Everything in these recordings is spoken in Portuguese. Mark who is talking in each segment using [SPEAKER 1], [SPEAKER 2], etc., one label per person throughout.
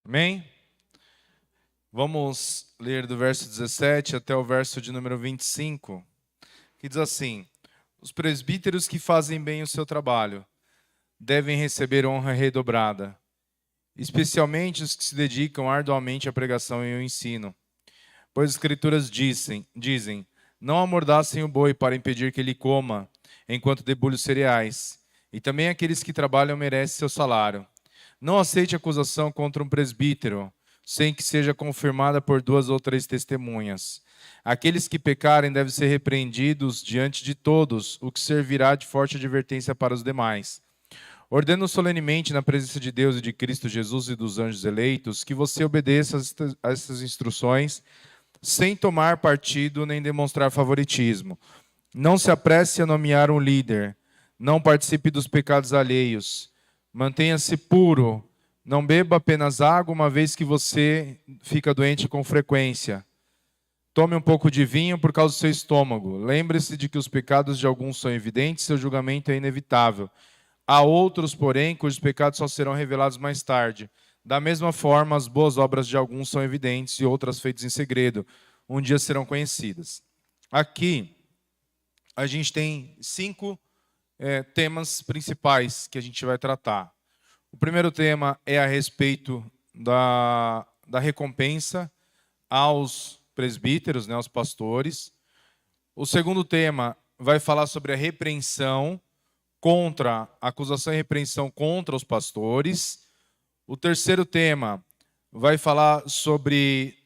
[SPEAKER 1] Amém? Vamos ler do verso 17 até o verso de número 25, que diz assim: Os presbíteros que fazem bem o seu trabalho devem receber honra redobrada, especialmente os que se dedicam arduamente à pregação e ao ensino. Pois as Escrituras dizem: Não amordaçem o boi para impedir que ele coma, enquanto debulha os cereais, e também aqueles que trabalham merecem seu salário. Não aceite acusação contra um presbítero, sem que seja confirmada por 2 ou 3 testemunhas. Aqueles que pecarem devem ser repreendidos diante de todos, o que servirá de forte advertência para os demais. Ordeno solenemente na presença de Deus e de Cristo Jesus e dos anjos eleitos que você obedeça a estas instruções sem tomar partido nem demonstrar favoritismo. Não se apresse a nomear um líder. Não participe dos pecados alheios. Mantenha-se puro. Não beba apenas água, uma vez que você fica doente com frequência. Tome um pouco de vinho por causa do seu estômago. Lembre-se de que os pecados de alguns são evidentes, seu julgamento é inevitável. Há outros, porém, cujos pecados só serão revelados mais tarde. Da mesma forma, as boas obras de alguns são evidentes e outras feitas em segredo. Um dia serão conhecidas. Aqui, a gente tem 5 temas principais que a gente vai tratar. O primeiro tema é a respeito da recompensa aos presbíteros, aos pastores. O segundo tema vai falar sobre a repreensão contra, a acusação e repreensão contra os pastores. O terceiro tema vai falar sobre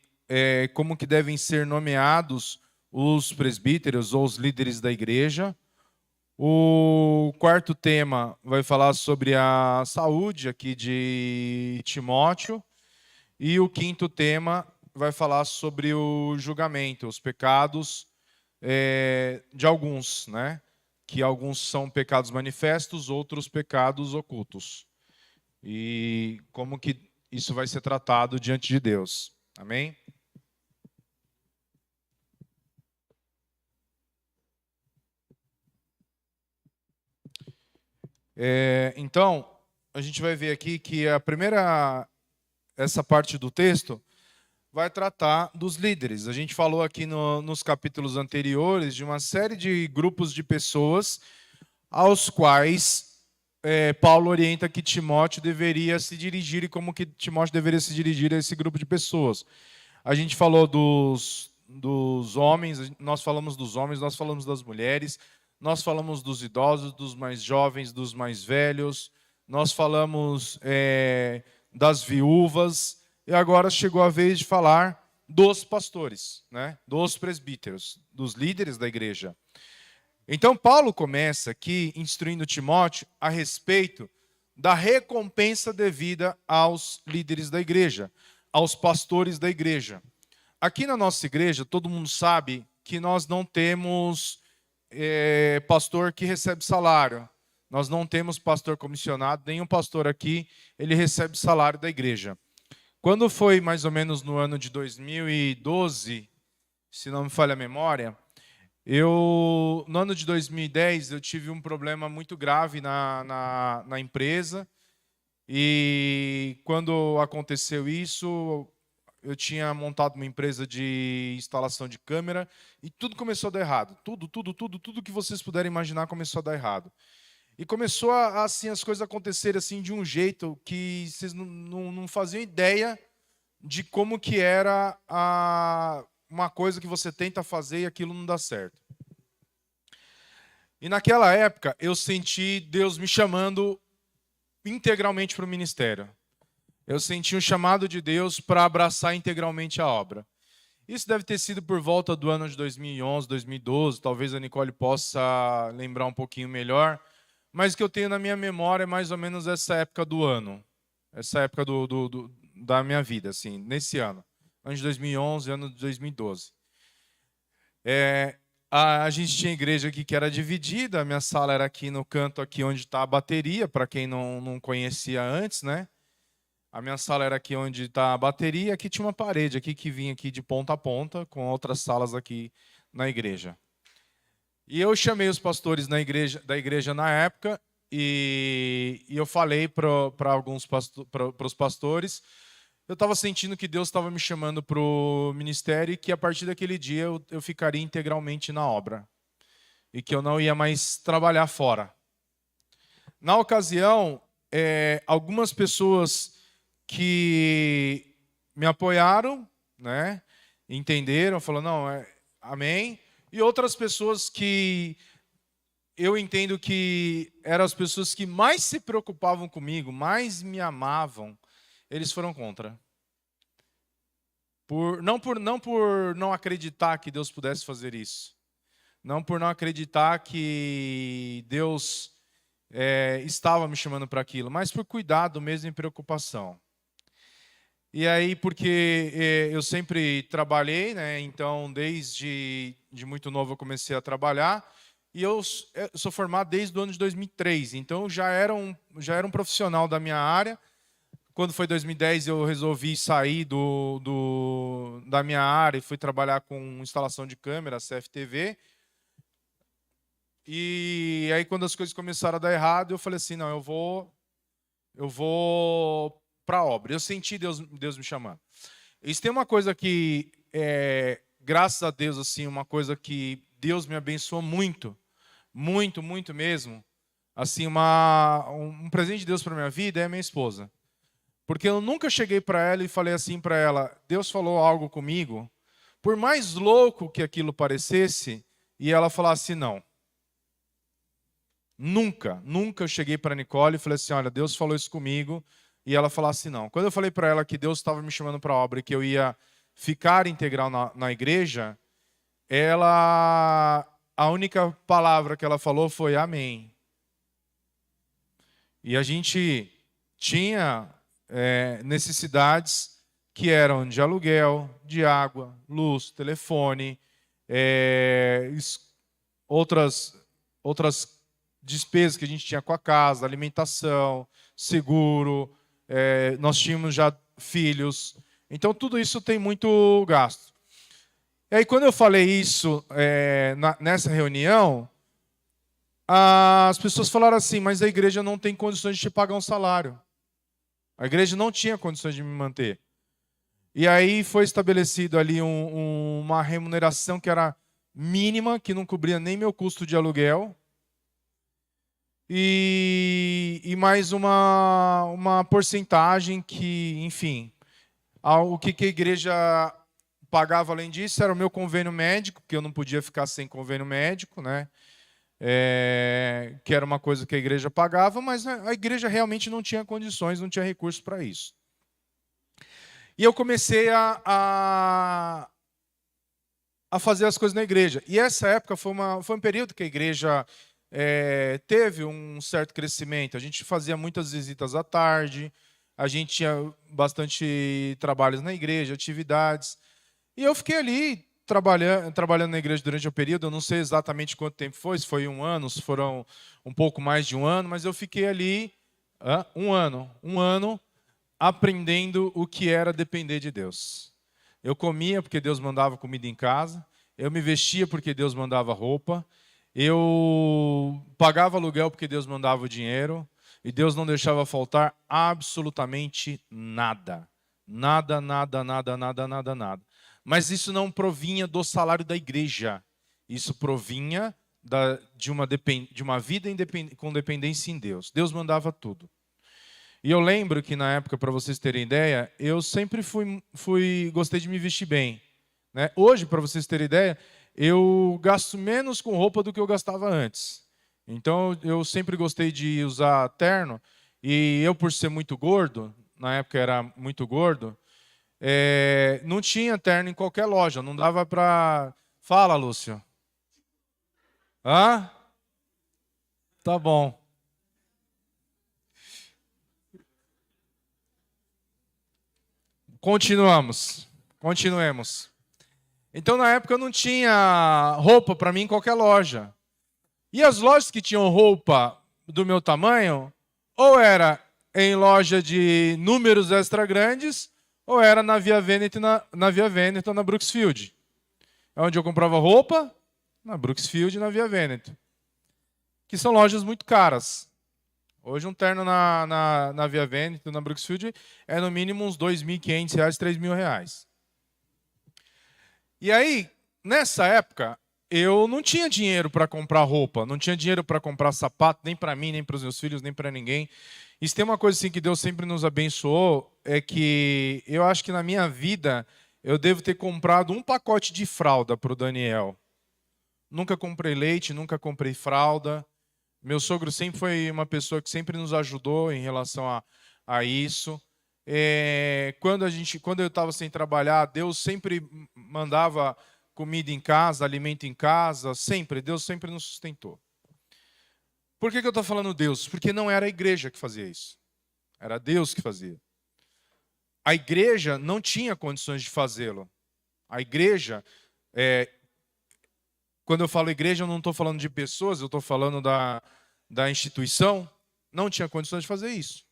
[SPEAKER 1] como que devem ser nomeados os presbíteros ou os líderes da igreja. O quarto tema vai falar sobre a saúde aqui de Timóteo. E o quinto tema vai falar sobre o julgamento, os pecados de alguns, né? Que alguns são pecados manifestos, outros pecados ocultos. E como que isso vai ser tratado diante de Deus. Amém? Então, a gente vai ver aqui que essa parte do texto vai tratar dos líderes. A gente falou aqui nos capítulos anteriores de uma série de grupos de pessoas aos quais Paulo orienta que Timóteo deveria se dirigir e como que Timóteo deveria se dirigir a esse grupo de pessoas. A gente falou dos homens, nós falamos dos homens, nós falamos das mulheres, nós falamos dos idosos, dos mais jovens, dos mais velhos, nós falamos das viúvas, e agora chegou a vez de falar dos pastores, né? Dos presbíteros, dos líderes da igreja. Então, Paulo começa aqui instruindo Timóteo a respeito da recompensa devida aos líderes da igreja, aos pastores da igreja. Aqui na nossa igreja, todo mundo sabe que nós não temos pastor que recebe salário. Nós não temos pastor comissionado, nenhum pastor aqui ele recebe salário da igreja. Quando foi mais ou menos no ano de 2012, se não me falha a memória, no ano de 2010 eu tive um problema muito grave na empresa, e quando aconteceu isso, eu tinha montado uma empresa de instalação de câmera e tudo começou a dar errado. Tudo que vocês puderem imaginar começou a dar errado. E começou assim, as coisas acontecerem assim, de um jeito que vocês não faziam ideia de como que era uma coisa que você tenta fazer e aquilo não dá certo. E naquela época eu senti Deus me chamando integralmente para o ministério. Eu senti um chamado de Deus para abraçar integralmente a obra. Isso deve ter sido por volta do ano de 2011, 2012. Talvez a Nicole possa lembrar um pouquinho melhor. Mas o que eu tenho na minha memória é mais ou menos essa época do ano. Essa época da minha vida, assim, nesse ano. Ano de 2011, ano de 2012. A gente tinha igreja aqui que era dividida. A minha sala era aqui no canto, aqui onde está a bateria, para quem não conhecia antes, né? A minha sala era aqui onde está a bateria, aqui tinha uma parede aqui que vinha aqui de ponta a ponta, com outras salas aqui na igreja. E eu chamei os pastores da igreja na época e eu falei para os pastores eu estava sentindo que Deus estava me chamando para o ministério e que a partir daquele dia eu ficaria integralmente na obra e que eu não ia mais trabalhar fora. Na ocasião, algumas pessoas que me apoiaram, né, entenderam, falaram, não, amém. E outras pessoas que eu entendo que eram as pessoas que mais se preocupavam comigo, mais me amavam, eles foram contra. Não por não acreditar que Deus pudesse fazer isso. Não por não acreditar que Deus estava me chamando para aquilo, mas por cuidado mesmo e preocupação. E aí, porque eu sempre trabalhei, né? Então, desde muito novo eu comecei a trabalhar. E eu sou formado desde o ano de 2003. Então, já era um profissional da minha área. Quando foi 2010, eu resolvi sair da minha área e fui trabalhar com instalação de câmera, CFTV. E aí, quando as coisas começaram a dar errado, eu falei assim, não, eu vou para a obra. Eu senti Deus me chamando. Isso tem uma coisa que, graças a Deus, assim, uma coisa que Deus me abençoou muito, muito, muito mesmo. Assim, um presente de Deus para minha vida é a minha esposa. Porque eu nunca cheguei para ela e falei assim para ela, Deus falou algo comigo, por mais louco que aquilo parecesse, e ela falasse não. Nunca eu cheguei para a Nicole e falei assim, olha, Deus falou isso comigo, e ela falasse não. Quando eu falei para ela que Deus estava me chamando para a obra e que eu ia ficar integral na igreja, a única palavra que ela falou foi amém. E a gente tinha necessidades que eram de aluguel, de água, luz, telefone, outras despesas que a gente tinha com a casa, alimentação, seguro, nós tínhamos já filhos. Então, tudo isso tem muito gasto. E aí, quando eu falei isso nessa reunião, as pessoas falaram assim, mas a igreja não tem condições de te pagar um salário. A igreja não tinha condições de me manter. E aí foi estabelecido ali uma remuneração que era mínima, que não cobria nem meu custo de aluguel. E mais uma porcentagem que, enfim, o que a igreja pagava além disso era o meu convênio médico, porque eu não podia ficar sem convênio médico, né? Que era uma coisa que a igreja pagava, mas a igreja realmente não tinha condições, não tinha recursos para isso. E eu comecei a fazer as coisas na igreja. E essa época foi um período que a igreja teve um certo crescimento. A gente fazia muitas visitas à tarde, a gente tinha bastante trabalhos na igreja, atividades. E eu fiquei ali trabalhando na igreja durante o período. Eu não sei exatamente quanto tempo foi, se foi 1 ano, se foram um pouco mais de 1 ano, mas eu fiquei ali 1 ano aprendendo o que era depender de Deus. Eu comia porque Deus mandava comida em casa, eu me vestia porque Deus mandava roupa, eu pagava aluguel porque Deus mandava o dinheiro, e Deus não deixava faltar absolutamente nada. Nada. Mas isso não provinha do salário da igreja. Isso provinha de uma vida com dependência em Deus. Deus mandava tudo. E eu lembro que na época, para vocês terem ideia, eu sempre gostei de me vestir bem, né? Hoje, para vocês terem ideia, eu gasto menos com roupa do que eu gastava antes. Então, eu sempre gostei de usar terno. E eu, por ser muito gordo, na época era muito gordo, não tinha terno em qualquer loja. Não dava para... Fala, Lúcio. Hã? Tá bom. Continuemos. Então, na época, eu não tinha roupa para mim em qualquer loja. E as lojas que tinham roupa do meu tamanho, ou era em loja de números extra grandes, ou era na Via Veneto, na Via Veneto, na Brooksfield. Onde eu comprava roupa, na Brooksfield e na Via Veneto. Que são lojas muito caras. Hoje um terno na Via Veneto, na Brooksfield, é no mínimo uns R$ 2.500, R$ 3.000. E aí, nessa época, eu não tinha dinheiro para comprar roupa, não tinha dinheiro para comprar sapato, nem para mim, nem para os meus filhos, nem para ninguém. E se tem uma coisa assim que Deus sempre nos abençoou, é que eu acho que na minha vida eu devo ter comprado um pacote de fralda para o Daniel. Nunca comprei leite, nunca comprei fralda. Meu sogro sempre foi uma pessoa que sempre nos ajudou em relação a isso. Quando eu estava sem trabalhar, Deus sempre mandava comida em casa, alimento em casa, sempre. Deus sempre nos sustentou. Por que eu estou falando Deus? Porque não era a igreja que fazia isso. Era Deus que fazia. A igreja não tinha condições de fazê-lo. A igreja, quando eu falo igreja, eu não estou falando de pessoas, eu estou falando da instituição, não tinha condições de fazer isso.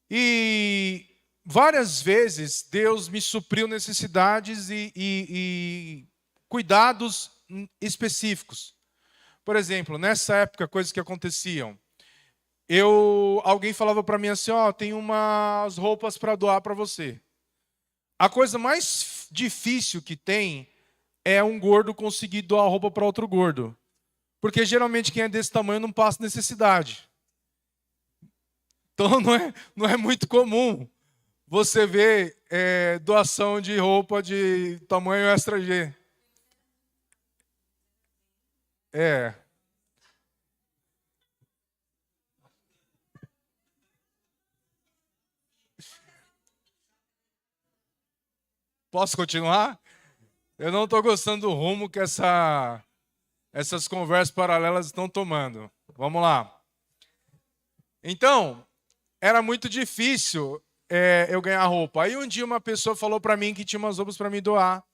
[SPEAKER 1] E várias vezes Deus me supriu necessidades e cuidados específicos. Por exemplo, nessa época, coisas que aconteciam. Alguém falava para mim assim, tem umas roupas para doar para você. A coisa mais difícil que tem é um gordo conseguir doar roupa para outro gordo. Porque geralmente quem é desse tamanho não passa necessidade. Então não é muito comum você ver doação de roupa de tamanho extra G. Posso continuar? Eu não estou gostando do rumo que essas conversas paralelas estão tomando. Vamos lá. Então, era muito difícil eu ganhar roupa. Aí um dia uma pessoa falou para mim que tinha umas roupas para me doar.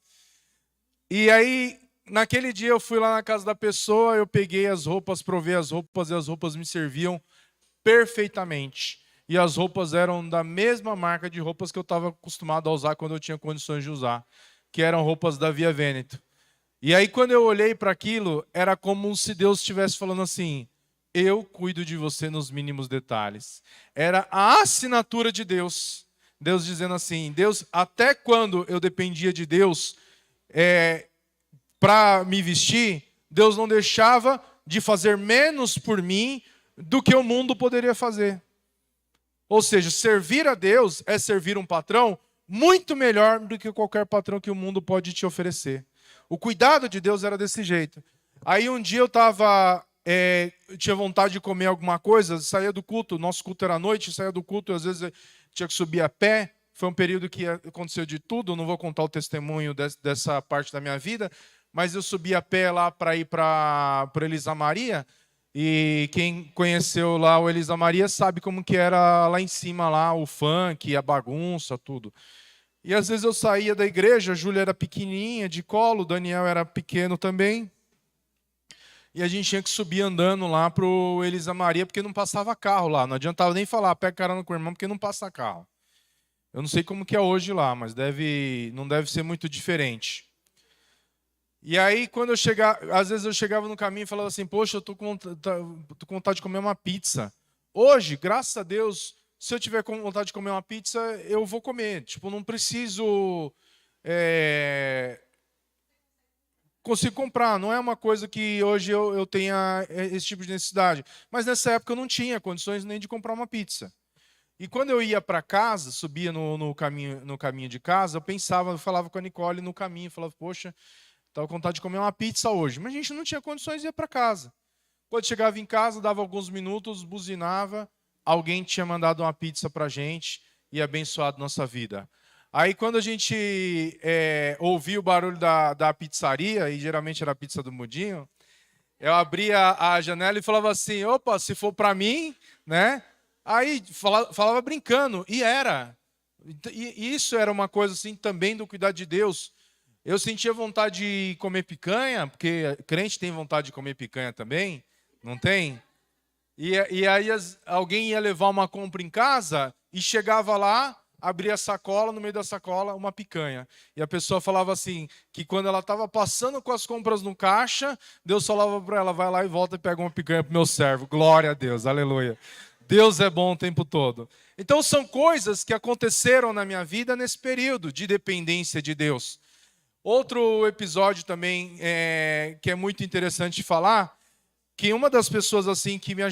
[SPEAKER 1] E aí, naquele dia eu fui lá na casa da pessoa, eu peguei as roupas, provei as roupas e as roupas me serviam perfeitamente. E as roupas eram da mesma marca de roupas que eu estava acostumado a usar quando eu tinha condições de usar, que eram roupas da Via Veneto. E aí, quando eu olhei para aquilo, era como se Deus estivesse falando assim, eu cuido de você nos mínimos detalhes. Era a assinatura de Deus. Deus dizendo assim, Deus, até quando eu dependia de Deus para me vestir, Deus não deixava de fazer menos por mim do que o mundo poderia fazer. Ou seja, servir a Deus é servir um patrão muito melhor do que qualquer patrão que o mundo pode te oferecer. O cuidado de Deus era desse jeito. Aí um dia eu tinha vontade de comer alguma coisa, saía do culto, nosso culto era à noite, saía do culto, às vezes eu tinha que subir a pé. Foi um período que aconteceu de tudo, não vou contar o testemunho dessa parte da minha vida, mas eu subi a pé lá para ir para Elisa Maria. E quem conheceu lá o Elisa Maria sabe como que era lá em cima, lá, o funk, a bagunça, tudo. E às vezes eu saía da igreja, a Júlia era pequenininha, de colo, o Daniel era pequeno também. E a gente tinha que subir andando lá para o Elisa Maria, porque não passava carro lá. Não adiantava nem falar, pega carona com o irmão, porque não passa carro. Eu não sei como que é hoje lá, mas não deve ser muito diferente. E aí, quando às vezes eu chegava no caminho e falava assim, poxa, eu tô com vontade de comer uma pizza. Hoje, graças a Deus, se eu tiver com vontade de comer uma pizza, eu vou comer. Tipo, não preciso... consigo comprar. Não é uma coisa que hoje eu tenha esse tipo de necessidade. Mas nessa época eu não tinha condições nem de comprar uma pizza. E quando eu ia para casa, subia no caminho de casa, eu falava com a Nicole no caminho, falava, poxa... Estava com vontade de comer uma pizza hoje. Mas a gente não tinha condições de ir para casa. Quando chegava em casa, dava alguns minutos, buzinava. Alguém tinha mandado uma pizza para a gente e abençoado nossa vida. Aí quando a gente ouvia o barulho da pizzaria, e geralmente era a pizza do Mudinho, eu abria a janela e falava assim, opa, se for para mim, né? Aí falava brincando, e era. E isso era uma coisa assim também do cuidado de Deus. Eu sentia vontade de comer picanha, porque crente tem vontade de comer picanha também, não tem? E aí alguém ia levar uma compra em casa e chegava lá, abria a sacola, no meio da sacola, uma picanha. E a pessoa falava assim, que quando ela estava passando com as compras no caixa, Deus falava para ela, vai lá e volta e pega uma picanha para o meu servo. Glória a Deus, aleluia. Deus é bom o tempo todo. Então são coisas que aconteceram na minha vida nesse período de dependência de Deus. Outro episódio também que é muito interessante de falar, que uma das pessoas assim que me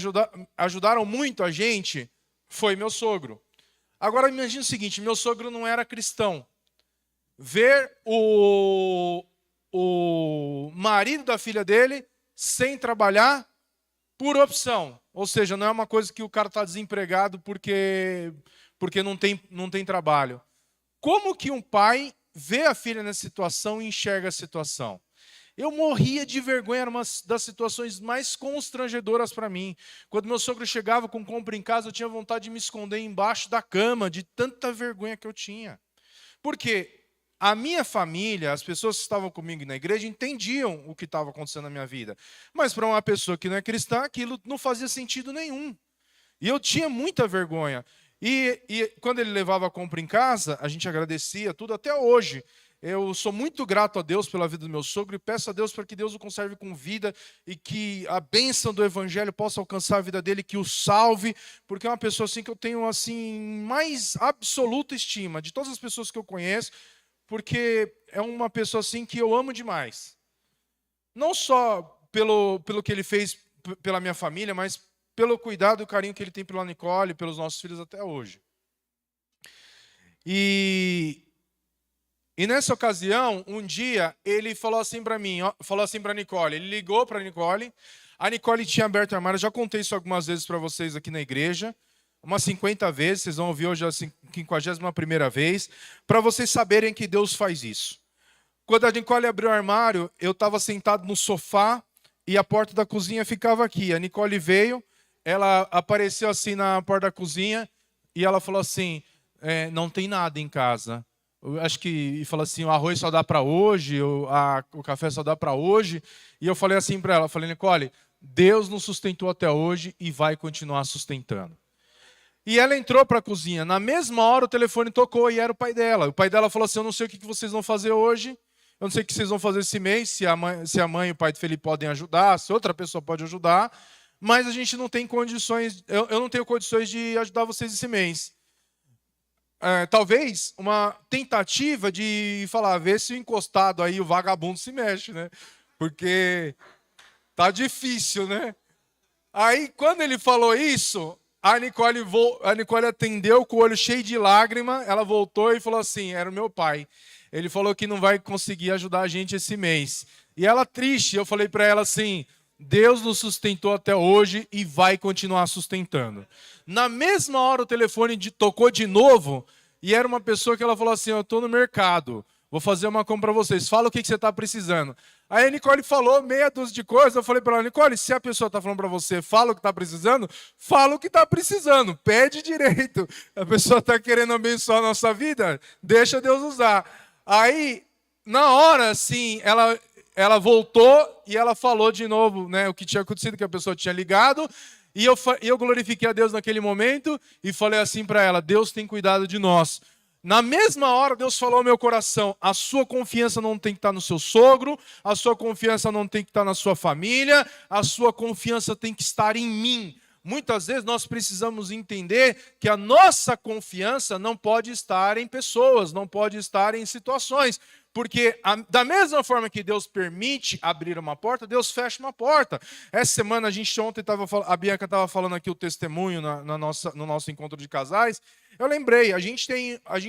[SPEAKER 1] ajudaram muito a gente foi meu sogro. Agora imagine o seguinte, meu sogro não era cristão. Ver o marido da filha dele sem trabalhar por opção. Ou seja, não é uma coisa que o cara está desempregado porque não tem trabalho. Como que um pai vê a filha nessa situação e enxerga a situação? Eu morria de vergonha, era uma das situações mais constrangedoras para mim. Quando meu sogro chegava com compra em casa, eu tinha vontade de me esconder embaixo da cama, de tanta vergonha que eu tinha. Porque a minha família, as pessoas que estavam comigo na igreja, entendiam o que estava acontecendo na minha vida. Mas para uma pessoa que não é cristã, aquilo não fazia sentido nenhum. E eu tinha muita vergonha. E quando ele levava a compra em casa, a gente agradecia tudo até hoje. Eu sou muito grato a Deus pela vida do meu sogro e peço a Deus para que Deus o conserve com vida e que a bênção do evangelho possa alcançar a vida dele, que o salve, porque é uma pessoa assim que eu tenho assim mais absoluta estima de todas as pessoas que eu conheço, porque é uma pessoa assim que eu amo demais. Não só pelo que ele fez pela minha família, mas pelo cuidado e carinho que ele tem pela Nicole e pelos nossos filhos até hoje. E nessa ocasião, um dia, ele falou assim para mim, falou assim para a Nicole, ele ligou para a Nicole tinha aberto o armário, eu já contei isso algumas vezes para vocês aqui na igreja, umas 50 vezes, vocês vão ouvir hoje a 51ª vez, para vocês saberem que Deus faz isso. Quando a Nicole abriu o armário, eu estava sentado no sofá e a porta da cozinha ficava aqui. A Nicole veio, ela apareceu assim na porta da cozinha e ela falou assim, não tem nada em casa. Eu acho que e falou assim, o arroz só dá para hoje, o café só dá para hoje. E eu falei assim para ela, falei, Nicole, Deus nos sustentou até hoje e vai continuar sustentando. E ela entrou para a cozinha. Na mesma hora o telefone tocou e era o pai dela. O pai dela falou assim, eu não sei o que vocês vão fazer hoje, eu não sei o que vocês vão fazer esse mês, se a mãe e o pai do Felipe podem ajudar, se outra pessoa pode ajudar, mas a gente não tem condições, eu não tenho condições de ajudar vocês esse mês. Talvez uma tentativa de falar, ver se o encostado aí, o vagabundo se mexe, né? Porque tá difícil, né? Aí, quando ele falou isso, a Nicole atendeu com o olho cheio de lágrima, ela voltou e falou assim, era o meu pai. Ele falou que não vai conseguir ajudar a gente esse mês. E ela triste, eu falei para ela assim, Deus nos sustentou até hoje e vai continuar sustentando. Na mesma hora o telefone tocou de novo e era uma pessoa que ela falou assim, eu estou no mercado, vou fazer uma compra para vocês, fala o que você está precisando. Aí a Nicole falou meia dúzia de coisas, eu falei para ela, Nicole, se a pessoa está falando para você, fala o que está precisando, fala o que está precisando, pede direito. A pessoa está querendo abençoar a nossa vida, deixa Deus usar. Aí, na hora, assim, ela voltou e ela falou de novo, né, o que tinha acontecido, que a pessoa tinha ligado, e eu glorifiquei a Deus naquele momento e falei assim para ela, Deus tem cuidado de nós. Na mesma hora, Deus falou ao meu coração, a sua confiança não tem que estar no seu sogro, a sua confiança não tem que estar na sua família, a sua confiança tem que estar em mim. Muitas vezes nós precisamos entender que a nossa confiança não pode estar em pessoas, não pode estar em situações. Porque da mesma forma que Deus permite abrir uma porta, Deus fecha uma porta. Essa semana, a Bianca estava falando aqui o testemunho no nosso encontro de casais. Eu lembrei, a gente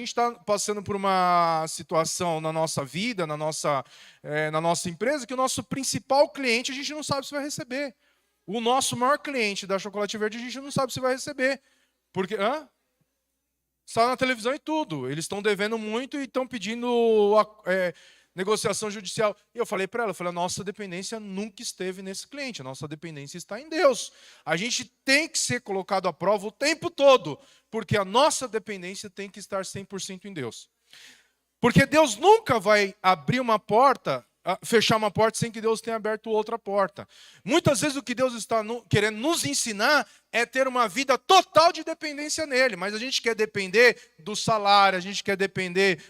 [SPEAKER 1] está passando por uma situação na nossa vida, na nossa empresa, que o nosso principal cliente a gente não sabe se vai receber. O nosso maior cliente da Chocolate Verde a gente não sabe se vai receber. Porque, está na televisão e tudo. Eles estão devendo muito e estão pedindo negociação judicial. E eu falei para ela, a nossa dependência nunca esteve nesse cliente, a nossa dependência está em Deus. A gente tem que ser colocado à prova o tempo todo, porque a nossa dependência tem que estar 100% em Deus. Porque Deus nunca vai abrir uma porta, fechar uma porta sem que Deus tenha aberto outra porta. Muitas vezes o que Deus está querendo nos ensinar é ter uma vida total de dependência nele, mas a gente quer depender do salário, a gente quer depender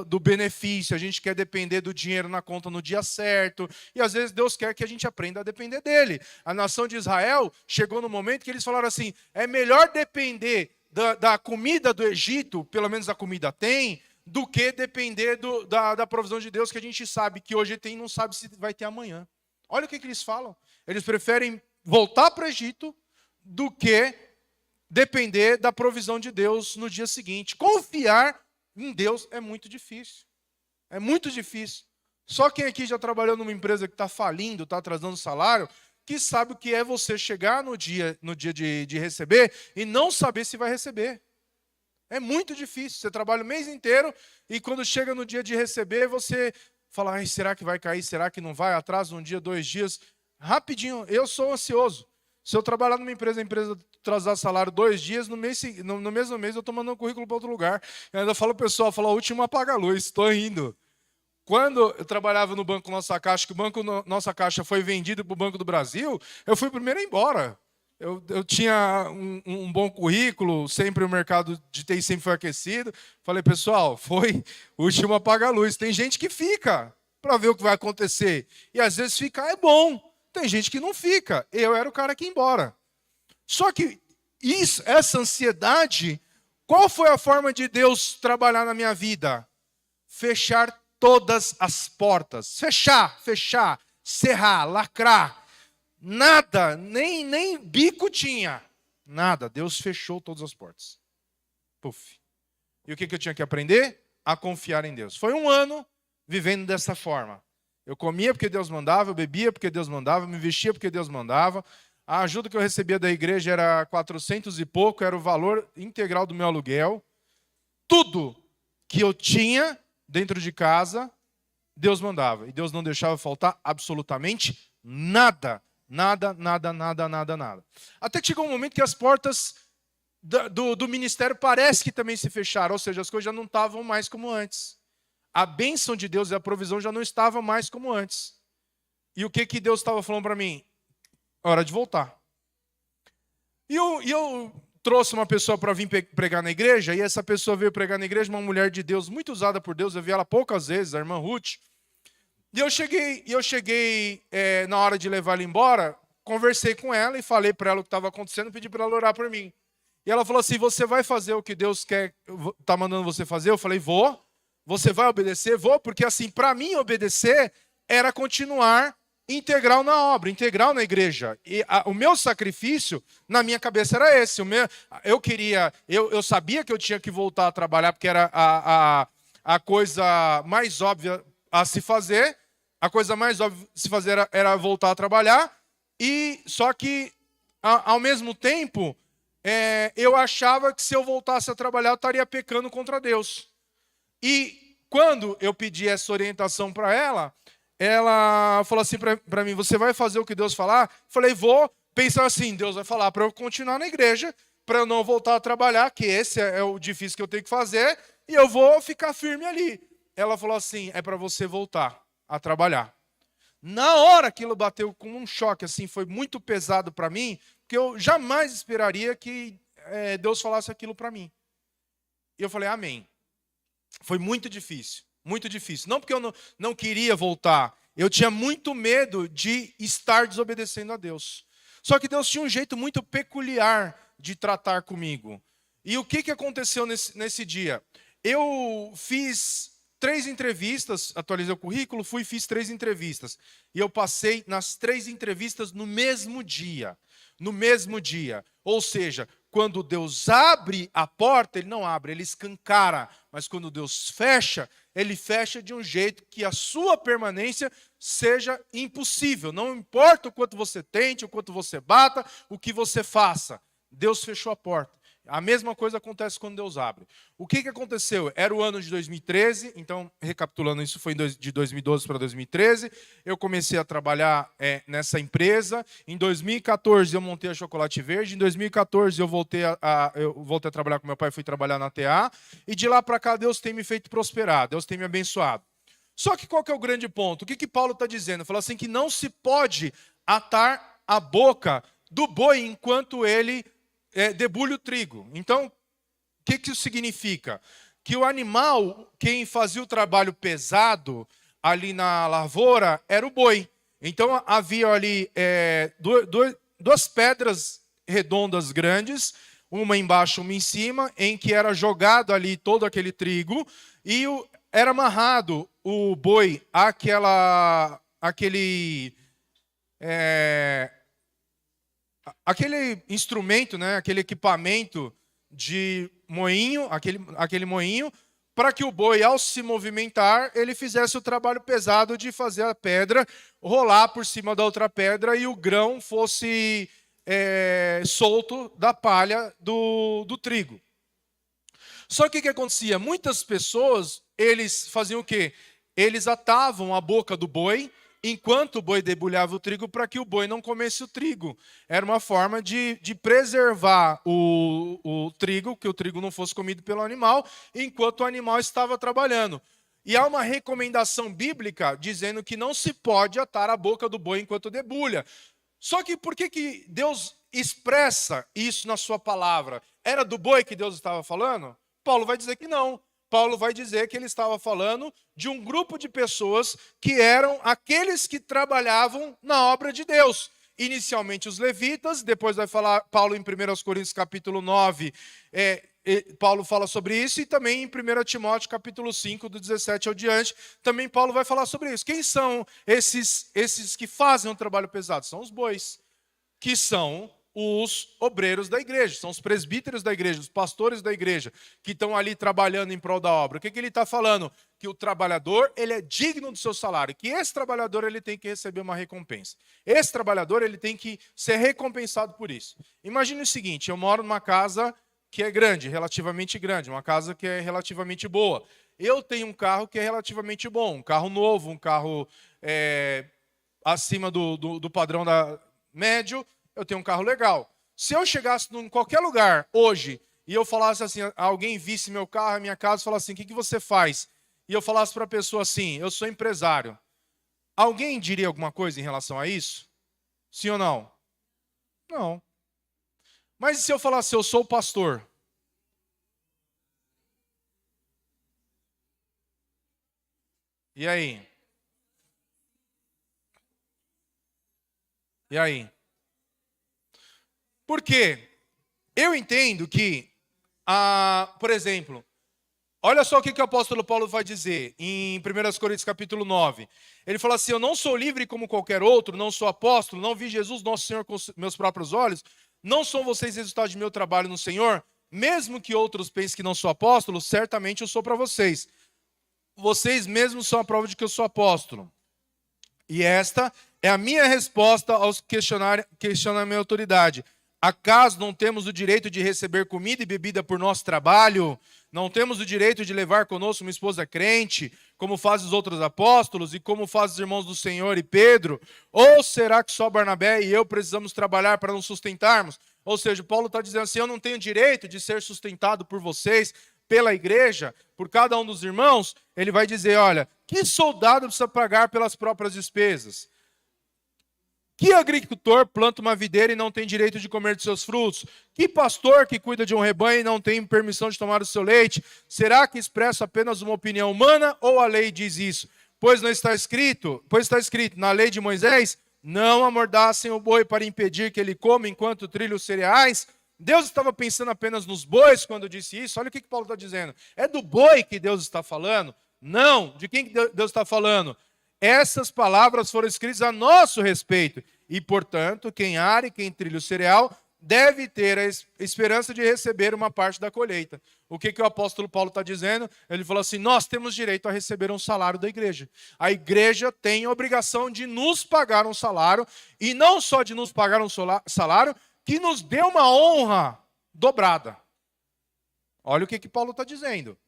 [SPEAKER 1] do benefício, a gente quer depender do dinheiro na conta no dia certo, e às vezes Deus quer que a gente aprenda a depender dele. A nação de Israel chegou no momento que eles falaram assim, é melhor depender da comida do Egito, pelo menos a comida tem, do que depender da provisão de Deus, que a gente sabe que hoje tem e não sabe se vai ter amanhã. Olha o que eles falam. Eles preferem voltar para o Egito do que depender da provisão de Deus no dia seguinte. Confiar em Deus é muito difícil. É muito difícil. Só quem aqui já trabalhou numa empresa que está falindo, está atrasando salário, que sabe o que é você chegar no dia de receber e não saber se vai receber. É muito difícil. Você trabalha o mês inteiro e quando chega no dia de receber, você fala, ai, será que vai cair? Será que não vai? Atrasa um dia, 2 dias. Rapidinho, eu sou ansioso. Se eu trabalhar numa empresa, a empresa atrasar salário 2 dias, no mesmo mês eu estou mandando um currículo para outro lugar. Eu ainda falo pro pessoal, o último apaga a luz, estou indo. Quando eu trabalhava no Banco Nossa Caixa, que o Banco Nossa Caixa foi vendido para o Banco do Brasil, eu fui o primeiro a ir embora. Eu tinha um bom currículo, sempre o mercado de TI sempre foi aquecido. Falei, pessoal, foi o último apaga a luz. Tem gente que fica para ver o que vai acontecer. E às vezes ficar é bom. Tem gente que não fica. Eu era o cara que ia embora. Só que essa ansiedade, qual foi a forma de Deus trabalhar na minha vida? Fechar todas as portas. Fechar, cerrar, lacrar. Nada, nem bico tinha. Nada. Deus fechou todas as portas. Puf. E o que eu tinha que aprender? A confiar em Deus. Foi 1 ano vivendo dessa forma. Eu comia porque Deus mandava, eu bebia porque Deus mandava, me vestia porque Deus mandava. A ajuda que eu recebia da igreja era 400 e pouco, era o valor integral do meu aluguel. Tudo que eu tinha dentro de casa, Deus mandava. E Deus não deixava faltar absolutamente nada. Nada. Até que chegou um momento que as portas do ministério parece que também se fecharam. Ou seja, as coisas já não estavam mais como antes. A bênção de Deus e a provisão já não estavam mais como antes. E o que Deus estava falando para mim? Hora de voltar. E eu trouxe uma pessoa para vir pregar na igreja, e essa pessoa veio pregar na igreja, uma mulher de Deus, muito usada por Deus, eu vi ela poucas vezes, a irmã Ruth. E eu cheguei na hora de levar ela embora, conversei com ela e falei para ela o que estava acontecendo, pedi para ela orar por mim. E ela falou assim, você vai fazer o que Deus está mandando você fazer? Eu falei, vou. Você vai obedecer? Vou, porque assim, para mim obedecer era continuar integral na obra, integral na igreja. E o meu sacrifício, na minha cabeça, era esse. Eu sabia que eu tinha que voltar a trabalhar, porque era a coisa mais óbvia a se fazer. A coisa mais óbvia a se fazer era voltar a trabalhar. E só que, ao mesmo tempo, eu achava que se eu voltasse a trabalhar, eu estaria pecando contra Deus. E quando eu pedi essa orientação para ela falou assim para mim, você vai fazer o que Deus falar? Falei, vou. Pensar assim, Deus vai falar para eu continuar na igreja, para eu não voltar a trabalhar, que esse é o difícil que eu tenho que fazer, e eu vou ficar firme ali. Ela falou assim, é para você voltar a trabalhar. Na hora aquilo bateu com um choque, assim, foi muito pesado para mim, porque eu jamais esperaria que Deus falasse aquilo para mim. E eu falei, amém. Foi muito difícil, muito difícil. Não porque eu não queria voltar, eu tinha muito medo de estar desobedecendo a Deus. Só que Deus tinha um jeito muito peculiar de tratar comigo. E o que aconteceu nesse dia? Eu fiz 3 entrevistas, atualizei o currículo, fiz 3 entrevistas. E eu passei nas 3 entrevistas no mesmo dia. No mesmo dia. Ou seja, quando Deus abre a porta, Ele não abre, Ele escancara. Mas quando Deus fecha, Ele fecha de um jeito que a sua permanência seja impossível. Não importa o quanto você tente, o quanto você bata, o que você faça. Deus fechou a porta. A mesma coisa acontece quando Deus abre. O que aconteceu? Era o ano de 2013, então, recapitulando, isso foi de 2012 para 2013. Eu comecei a trabalhar nessa empresa. Em 2014, eu montei a Chocolate Verde. Em 2014, eu voltei a trabalhar com meu pai, fui trabalhar na TA. E de lá para cá, Deus tem me feito prosperar, Deus tem me abençoado. Só que qual que é o grande ponto? O que Paulo está dizendo? Fala assim que não se pode atar a boca do boi enquanto ele debulha o trigo. Então, o que isso significa? Que o animal, quem fazia o trabalho pesado ali na lavoura, era o boi. Então, havia ali duas pedras redondas grandes, uma embaixo, uma em cima, em que era jogado ali todo aquele trigo, e era amarrado o boi aquele instrumento, né, aquele equipamento de moinho, aquele moinho, para que o boi, ao se movimentar, ele fizesse o trabalho pesado de fazer a pedra rolar por cima da outra pedra e o grão fosse solto da palha do trigo. Só que o que acontecia? Muitas pessoas, eles faziam o quê? Eles atavam a boca do boi enquanto o boi debulhava o trigo para que o boi não comesse o trigo. Era uma forma de preservar o trigo, que o trigo não fosse comido pelo animal, enquanto o animal estava trabalhando. E há uma recomendação bíblica dizendo que não se pode atar a boca do boi enquanto debulha. Só que por que Deus expressa isso na sua palavra? Era do boi que Deus estava falando? Paulo vai dizer que não. Paulo vai dizer que ele estava falando de um grupo de pessoas que eram aqueles que trabalhavam na obra de Deus. Inicialmente os levitas, depois vai falar Paulo em 1 Coríntios capítulo 9, Paulo fala sobre isso, e também em 1 Timóteo capítulo 5, do 17 ao diante, também Paulo vai falar sobre isso. Quem são esses que fazem um trabalho pesado? São os bois, que são os obreiros da igreja, são os presbíteros da igreja, os pastores da igreja, que estão ali trabalhando em prol da obra. O que ele está falando? Que o trabalhador, ele é digno do seu salário, que esse trabalhador, ele tem que receber uma recompensa. Esse trabalhador, ele tem que ser recompensado por isso. Imagine o seguinte, eu moro numa casa que é grande, relativamente grande, uma casa que é relativamente boa. Eu tenho um carro que é relativamente bom, um carro novo, um carro acima do padrão médio, eu tenho um carro legal. Se eu chegasse em qualquer lugar hoje e eu falasse assim, alguém visse meu carro, a minha casa, e falasse assim, o que você faz? E eu falasse para a pessoa assim, eu sou empresário. Alguém diria alguma coisa em relação a isso? Sim ou não? Não. Mas e se eu falasse, eu sou pastor? E aí? E aí? Por quê? Eu entendo que, por exemplo, olha só o que o apóstolo Paulo vai dizer em 1 Coríntios capítulo 9. Ele fala assim, eu não sou livre como qualquer outro, não sou apóstolo, não vi Jesus nosso Senhor com meus próprios olhos, não são vocês resultado de meu trabalho no Senhor, mesmo que outros pensem que não sou apóstolo, certamente eu sou para vocês. Vocês mesmos são a prova de que eu sou apóstolo. E esta é a minha resposta aos questionar a minha autoridade. Acaso não temos o direito de receber comida e bebida por nosso trabalho? Não temos o direito de levar conosco uma esposa crente, como fazem os outros apóstolos e como fazem os irmãos do Senhor e Pedro? Ou será que só Barnabé e eu precisamos trabalhar para nos sustentarmos? Ou seja, Paulo está dizendo assim, eu não tenho direito de ser sustentado por vocês, pela igreja, por cada um dos irmãos. Ele vai dizer, olha, que soldado precisa pagar pelas próprias despesas? Que agricultor planta uma videira e não tem direito de comer de seus frutos? Que pastor que cuida de um rebanho e não tem permissão de tomar o seu leite? Será que expresso apenas uma opinião humana ou a lei diz isso? Pois está escrito na lei de Moisés, não amordaçem o boi para impedir que ele coma enquanto trilha os cereais. Deus estava pensando apenas nos bois quando disse isso. Olha o que Paulo está dizendo. É do boi que Deus está falando? Não. De quem Deus está falando? Essas palavras foram escritas a nosso respeito. E, portanto, quem ara e quem trilha o cereal deve ter a esperança de receber uma parte da colheita. O que o apóstolo Paulo está dizendo? Ele falou assim, nós temos direito a receber um salário da igreja. A igreja tem a obrigação de nos pagar um salário, e não só de nos pagar um salário, que nos dê uma honra dobrada. Olha o que Paulo está dizendo.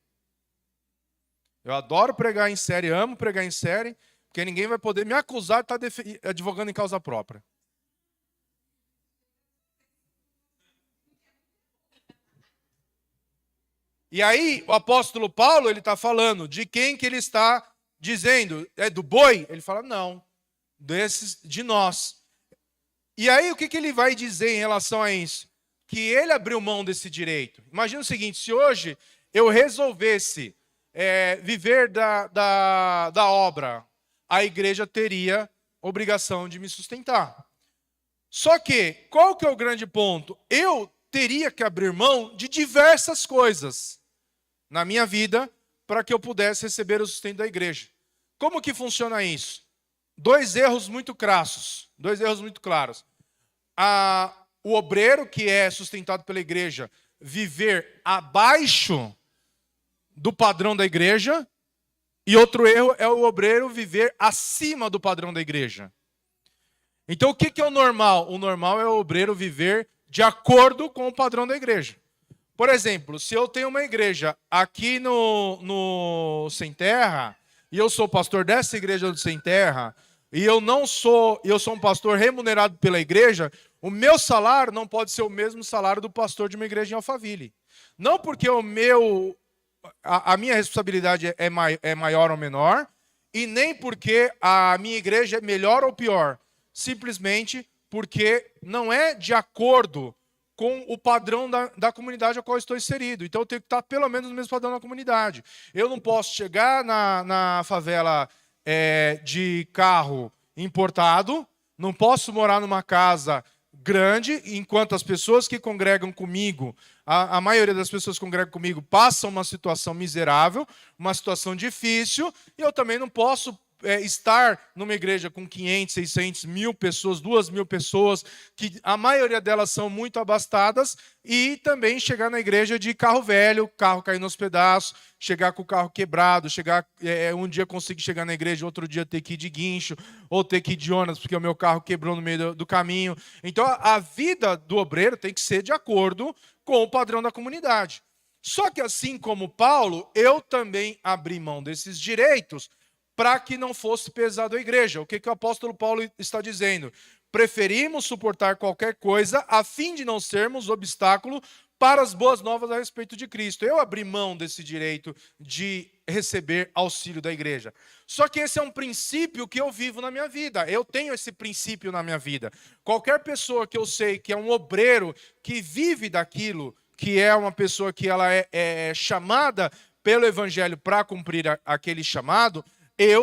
[SPEAKER 1] Eu adoro pregar em série, amo pregar em série, porque ninguém vai poder me acusar de estar advogando em causa própria. E aí, o apóstolo Paulo, ele está falando de quem que ele está dizendo, é do boi? Ele fala, não, de nós. E aí o que ele vai dizer em relação a isso? Que ele abriu mão desse direito. Imagina o seguinte, se hoje eu resolvesse viver da obra, a igreja teria obrigação de me sustentar. Só que, qual que é o grande ponto? Eu teria que abrir mão de diversas coisas na minha vida para que eu pudesse receber o sustento da igreja. Como que funciona isso? Dois erros muito crassos, dois erros muito claros. O obreiro que é sustentado pela igreja viver abaixo do padrão da igreja, e outro erro é o obreiro viver acima do padrão da igreja. Então o que é o normal? O normal é o obreiro viver de acordo com o padrão da igreja. Por exemplo, se eu tenho uma igreja aqui no Sem Terra, e eu sou pastor dessa igreja do Sem Terra, e eu sou um pastor remunerado pela igreja, o meu salário não pode ser o mesmo salário do pastor de uma igreja em Alphaville. Não porque a minha responsabilidade é maior ou menor, e nem porque a minha igreja é melhor ou pior. Simplesmente porque não é de acordo com o padrão da comunidade a qual eu estou inserido. Então eu tenho que estar pelo menos no mesmo padrão da comunidade. Eu não posso chegar na favela de carro importado, não posso morar numa casa grande, enquanto as pessoas que congregam comigo, a maioria das pessoas que congregam comigo passam uma situação miserável, uma situação difícil, e eu também não posso estar numa igreja com 500, 600, 1.000 pessoas, 2.000 pessoas, que a maioria delas são muito abastadas, e também chegar na igreja de carro velho, carro caindo aos pedaços, chegar com o carro quebrado, um dia conseguir chegar na igreja, outro dia ter que ir de guincho, ou ter que ir de ônibus, porque o meu carro quebrou no meio do caminho. Então a vida do obreiro tem que ser de acordo com o padrão da comunidade. Só que assim como Paulo, eu também abri mão desses direitos para que não fosse pesado a igreja. O que o apóstolo Paulo está dizendo? Preferimos suportar qualquer coisa a fim de não sermos obstáculo para as boas novas a respeito de Cristo. Eu abri mão desse direito de receber auxílio da igreja. Só que esse é um princípio que eu vivo na minha vida. Eu tenho esse princípio na minha vida. Qualquer pessoa que eu sei que é um obreiro que vive daquilo, que é uma pessoa que ela é chamada pelo evangelho para cumprir aquele chamado,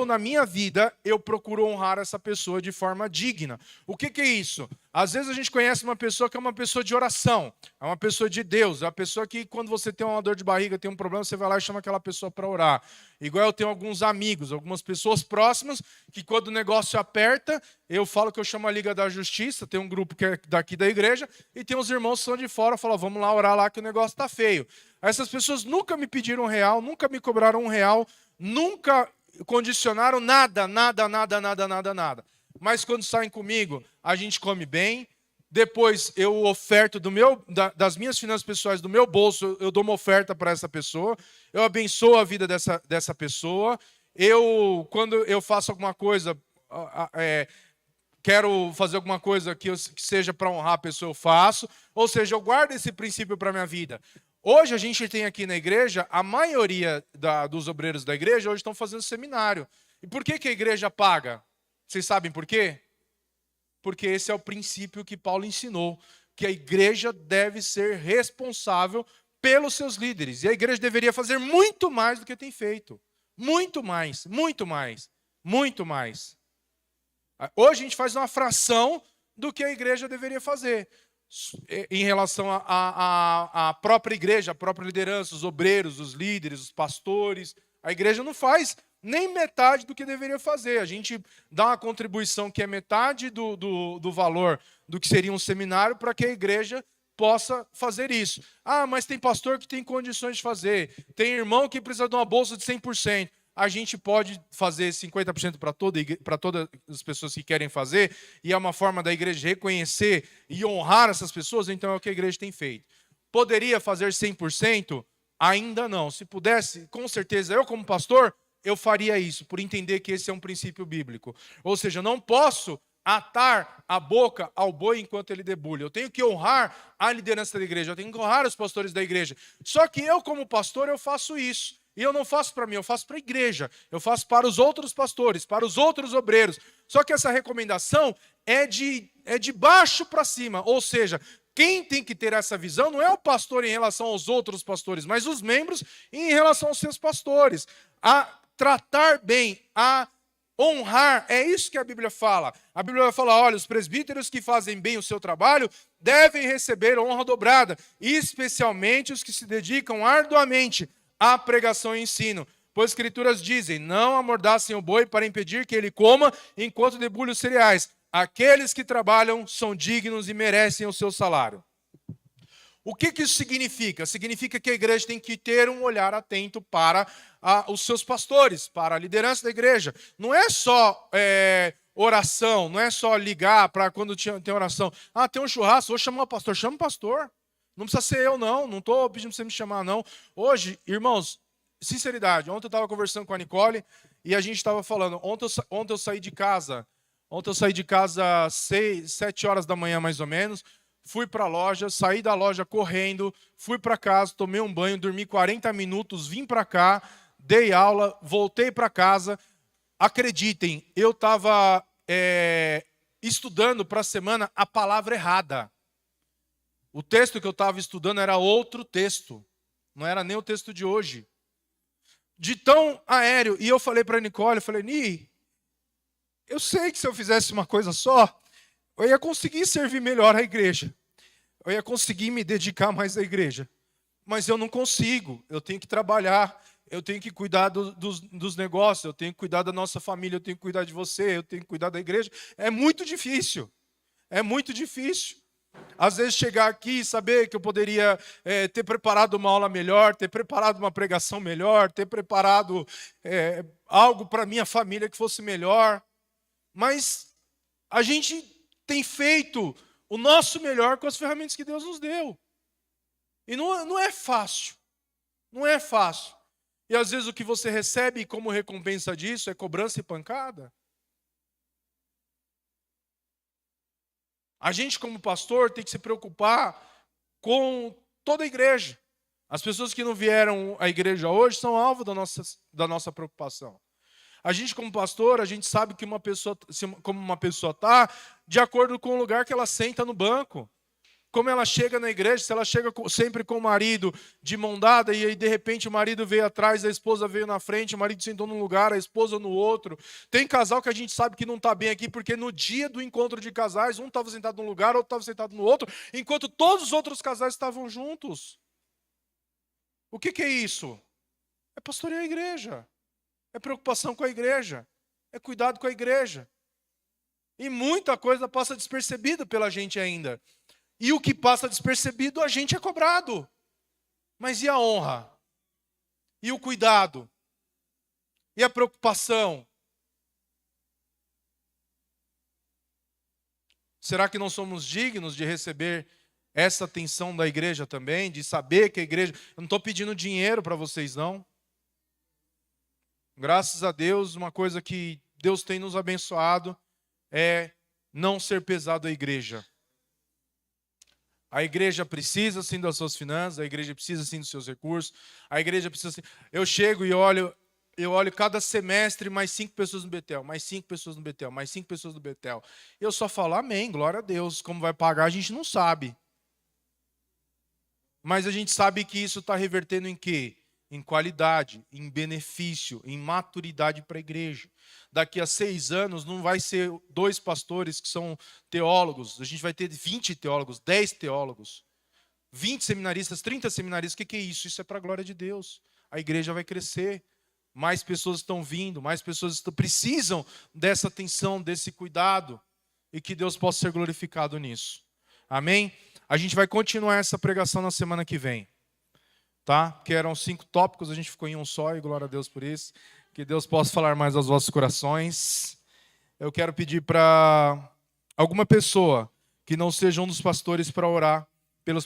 [SPEAKER 1] na minha vida, eu procuro honrar essa pessoa de forma digna. O que é isso? Às vezes a gente conhece uma pessoa que é uma pessoa de oração, é uma pessoa de Deus, é uma pessoa que quando você tem uma dor de barriga, tem um problema, você vai lá e chama aquela pessoa para orar. Igual eu tenho alguns amigos, algumas pessoas próximas, que quando o negócio aperta, eu falo que eu chamo a Liga da Justiça, tem um grupo que é daqui da igreja, e tem uns irmãos que são de fora, falam, vamos lá orar lá que o negócio está feio. Essas pessoas nunca me pediram R$1, nunca me cobraram R$1, nunca condicionaram nada. Mas quando saem comigo, a gente come bem. Depois eu oferto das minhas finanças pessoais, do meu bolso, eu dou uma oferta para essa pessoa. Eu abençoo a vida dessa pessoa. Quando eu faço alguma coisa, quero fazer alguma coisa que seja para honrar a pessoa, eu faço. Ou seja, eu guardo esse princípio para a minha vida. Hoje a gente tem aqui na igreja, a maioria dos obreiros da igreja hoje estão fazendo seminário. E por que a igreja paga? Vocês sabem por quê? Porque esse é o princípio que Paulo ensinou, que a igreja deve ser responsável pelos seus líderes. E a igreja deveria fazer muito mais do que tem feito. Muito mais. Hoje a gente faz uma fração do que a igreja deveria fazer em relação à própria igreja, à própria liderança, os obreiros, os líderes, os pastores. A igreja não faz nem metade do que deveria fazer. A gente dá uma contribuição que é metade do valor do que seria um seminário para que a igreja possa fazer isso. Ah, mas tem pastor que tem condições de fazer. Tem irmão que precisa de uma bolsa de 100%. A gente pode fazer 50% para todas as pessoas que querem fazer, e é uma forma da igreja reconhecer e honrar essas pessoas, então é o que a igreja tem feito. Poderia fazer 100%? Ainda não. Se pudesse, com certeza, eu como pastor, eu faria isso, por entender que esse é um princípio bíblico. Ou seja, eu não posso atar a boca ao boi enquanto ele debulha. Eu tenho que honrar a liderança da igreja, eu tenho que honrar os pastores da igreja. Só que eu como pastor, eu faço isso. E eu não faço para mim, eu faço para a igreja. Eu faço para os outros pastores, para os outros obreiros. Só que essa recomendação é de baixo para cima. Ou seja, quem tem que ter essa visão não é o pastor em relação aos outros pastores, mas os membros em relação aos seus pastores. A tratar bem, a honrar, é isso que a Bíblia fala. A Bíblia vai falar, olha, os presbíteros que fazem bem o seu trabalho devem receber honra dobrada, especialmente os que se dedicam arduamente à pregação e ensino. Pois as Escrituras dizem, não amordacem o boi para impedir que ele coma enquanto debulha os cereais. Aqueles que trabalham são dignos e merecem o seu salário. O que isso significa? Significa que a igreja tem que ter um olhar atento para os seus pastores, para a liderança da igreja. Não é só oração, não é só ligar para quando tem oração. Ah, tem um churrasco, vou chamar o pastor. Chama o pastor. Não precisa ser eu, não estou pedindo para você me chamar, não. Hoje, irmãos, sinceridade, ontem eu estava conversando com a Nicole e a gente estava falando, ontem eu saí de casa, às 7 horas da manhã mais ou menos, fui para a loja, saí da loja correndo, fui para casa, tomei um banho, dormi 40 minutos, vim para cá, dei aula, voltei para casa. Acreditem, eu estava estudando para a semana a palavra errada. O texto que eu estava estudando era outro texto, não era nem o texto de hoje. De tão aéreo. E eu falei para a Nicole, eu falei, Ni, eu sei que se eu fizesse uma coisa só, eu ia conseguir servir melhor a igreja. Eu ia conseguir me dedicar mais à igreja. Mas eu não consigo. Eu tenho que trabalhar. Eu tenho que cuidar dos negócios. Eu tenho que cuidar da nossa família. Eu tenho que cuidar de você. Eu tenho que cuidar da igreja. É muito difícil. É muito difícil. Às vezes chegar aqui e saber que eu poderia ter preparado uma aula melhor, ter preparado uma pregação melhor, ter preparado algo para a minha família que fosse melhor. Mas a gente tem feito o nosso melhor com as ferramentas que Deus nos deu. E não é fácil. Não é fácil. E às vezes o que você recebe como recompensa disso é cobrança e pancada. A gente, como pastor, tem que se preocupar com toda a igreja. As pessoas que não vieram à igreja hoje são alvo da nossa preocupação. A gente, como pastor, a gente sabe que como uma pessoa está de acordo com o lugar que ela senta no banco. Como ela chega na igreja, se ela chega sempre com o marido de mão dada e aí de repente o marido veio atrás, a esposa veio na frente, o marido sentou num lugar, a esposa no outro. Tem casal que a gente sabe que não está bem aqui porque no dia do encontro de casais, um estava sentado num lugar, outro estava sentado no outro, enquanto todos os outros casais estavam juntos. O que é isso? É pastorear a igreja. É preocupação com a igreja. É cuidado com a igreja. E muita coisa passa despercebida pela gente ainda. E o que passa despercebido, a gente é cobrado. Mas e a honra? E o cuidado? E a preocupação? Será que não somos dignos de receber essa atenção da igreja também? De saber que a igreja... Eu não estou pedindo dinheiro para vocês, não. Graças a Deus, uma coisa que Deus tem nos abençoado é não ser pesado a igreja. A igreja precisa sim das suas finanças, a igreja precisa sim dos seus recursos, a igreja precisa sim... Eu chego e olho cada semestre mais 5 pessoas no Betel, mais 5 pessoas no Betel, mais 5 pessoas no Betel. Eu só falo amém, glória a Deus. Como vai pagar a gente não sabe. Mas a gente sabe que isso está revertendo em quê? Em qualidade, em benefício, em maturidade para a igreja. Daqui a 6 anos não vai ser 2 pastores que são teólogos, a gente vai ter 20 teólogos, 10 teólogos, 20 seminaristas, 30 seminaristas. O que é isso? Isso é para a glória de Deus. A igreja vai crescer, mais pessoas estão vindo, mais pessoas precisam dessa atenção, desse cuidado, e que Deus possa ser glorificado nisso. Amém? A gente vai continuar essa pregação na semana que vem. Tá? Porque eram 5 tópicos, a gente ficou em um só, e glória a Deus por isso. Que Deus possa falar mais aos vossos corações. Eu quero pedir para alguma pessoa que não seja um dos pastores para orar pelos pastores.